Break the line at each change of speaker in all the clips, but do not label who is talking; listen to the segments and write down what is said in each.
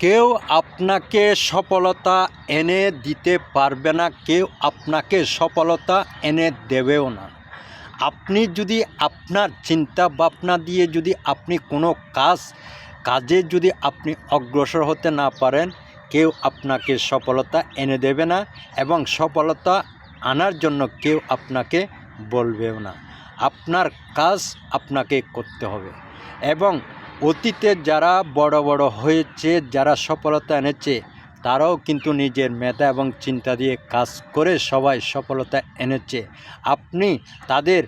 কেউ আপনাকে সফলতা এনে দিতে পারবে না, কেউ আপনাকে সফলতা এনে দেবেও না। আপনি যদি আপনার চিন্তা ভাবনা দিয়ে যদি আপনি কোনো কাজে যদি আপনি অগ্রসর হতে না পারেন, কেউ আপনাকে সফলতা এনে দেবে না এবং সফলতা আনার জন্য কেউ আপনাকে বলবেও না। আপনার কাজ আপনাকে করতে হবে। এবং অতীতে যারা বড় বড় হয়েছে, যারা সফলতা এনেছে, তারাও কিন্তু নিজের মেধা এবং চিন্তা দিয়ে কাজ করে সবাই সফলতা এনেছে। আপনি তাদের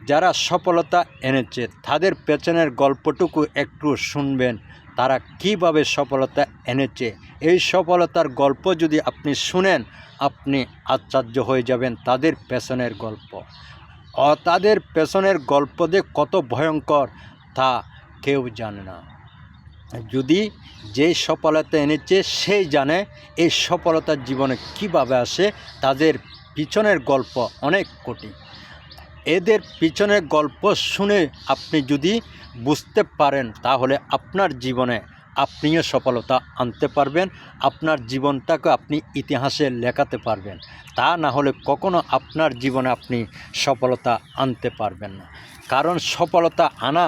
যারা সফলতা এনেছে তাদের পেছনের গল্পটুকু একটু শুনবেন, তারা কিভাবে সফলতা এনেছে। এই সফলতার গল্প যদি আপনি শুনেন, আপনি আশ্চর্য হয়ে যাবেন তাদের পেছনের গল্প। তাদের পেছনের গল্প যে কত ভয়ঙ্কর তা কেউ জানে না। যদি যেই সফলতা এনেছে সেই জানে এই সফলতার জীবনে কিভাবে আসে। তাদের পিছনের গল্প অনেক কঠিন। এদের পিছনের গল্প শুনে আপনি যদি বুঝতে পারেন, তাহলে আপনার জীবনে আপনিও সফলতা আনতে পারবেন, আপনার জীবনটাকে আপনি ইতিহাসে লেখাতে পারবেন। তা না হলে কখনো আপনার জীবনে আপনি সফলতা আনতে পারবেন না। কারণ সফলতা আনা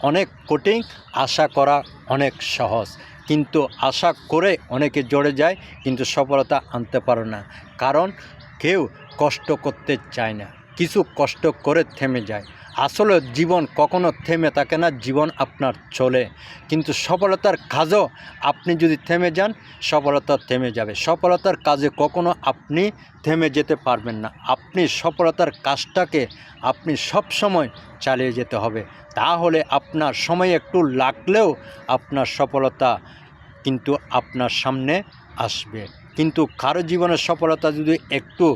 অনেক কঠিন, আশা করা অনেক সহজ। কিন্তু আশা করে অনেকে জড়ে যায়, কিন্তু সফলতা আনতে পারে না। কারণ কেউ কষ্ট করতে চায় না, কিছু কষ্ট করে থেমে যায়। আসলে জীবন কখনো থেমে থাকে না, জীবন আপনার চলে। কিন্তু সফলতার কাজও আপনি যদি থেমে যান, সফলতা থেমে যাবে। সফলতার কাজে কখনো আপনি থেমে যেতে পারবেন না। আপনি সফলতার কাজটাকে আপনি সবসময় চালিয়ে যেতে হবে। তাহলে আপনার সময় একটু লাগলেও আপনার সফলতা কিন্তু আপনার সামনে আসবে। কিন্তু কারো জীবনের সফলতা যদি একটু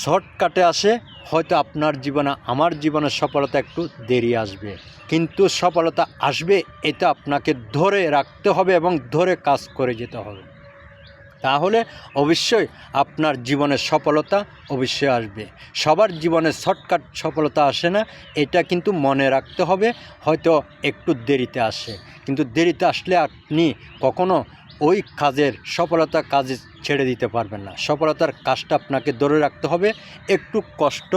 শর্টকাটে আসে, হয়তো আপনার জীবনে আমার জীবনের সফলতা একটু দেরি আসবে, কিন্তু সফলতা আসবে। এটা আপনাকে ধরে রাখতে হবে এবং ধরে কাজ করে যেতে হবে। তাহলে অবশ্যই আপনার জীবনের সফলতা অবশ্যই আসবে। সবার জীবনে শর্টকাট সফলতা আসে না, এটা কিন্তু মনে রাখতে হবে। হয়তো একটু দেরিতে আসে, কিন্তু দেরিতে আসলে আপনি কখনো ওই কাজের সফলতা কাজে ছেড়ে দিতে পারবেন না। সফলতার কাজটা আপনাকে ধরে রাখতে হবে। একটু কষ্ট,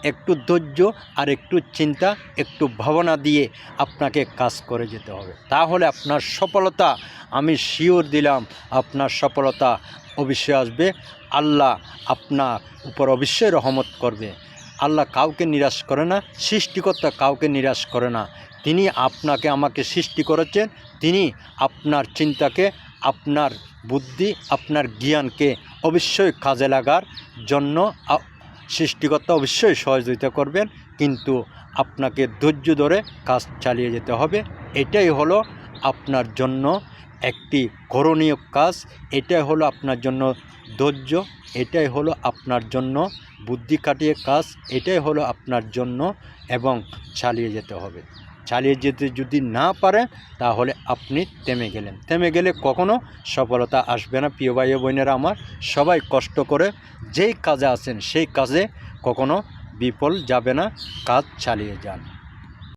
একটু ধৈর্য আর একটু চিন্তা, একটু ভাবনা দিয়ে আপনাকে কাজ করে যেতে হবে। তাহলে আপনার সফলতা, আমি শিওর দিলাম, আপনার সফলতা অবশ্যই আসবে। আল্লাহ আপনার উপর অবশ্যই রহমত করবে। আল্লাহ কাউকে নিরাশ করে না, সৃষ্টিকর্তা কাউকে নিরাশ করে না। তিনি আপনাকে আমাকে সৃষ্টি করেছেন, তিনি আপনার চিন্তাকে, আপনার বুদ্ধি, আপনার জ্ঞানকে অবশ্যই কাজে লাগার জন্য সৃষ্টিকর্তা অবশ্যই সহযোগিতা করবেন। কিন্তু আপনাকে ধৈর্য ধরে কাজ চালিয়ে যেতে হবে। এটাই হলো আপনার জন্য একটি করণীয় কাজ, এটাই হলো আপনার জন্য ধৈর্য, এটাই হলো আপনার জন্য বুদ্ধি কাটিয়ে কাজ, এটাই হলো আপনার জন্য। এবং চালিয়ে যেতে হবে। চালিয়ে যেতে যদি না পারেন, তাহলে আপনি থেমে গেলে কখনো সফলতা আসবে না। প্রিয় ভাই ও বোনেরা আমার, সবাই কষ্ট করে যেই কাজে আছেন সেই কাজে কখনো বিফল যাবে না, কাজ চালিয়ে যান।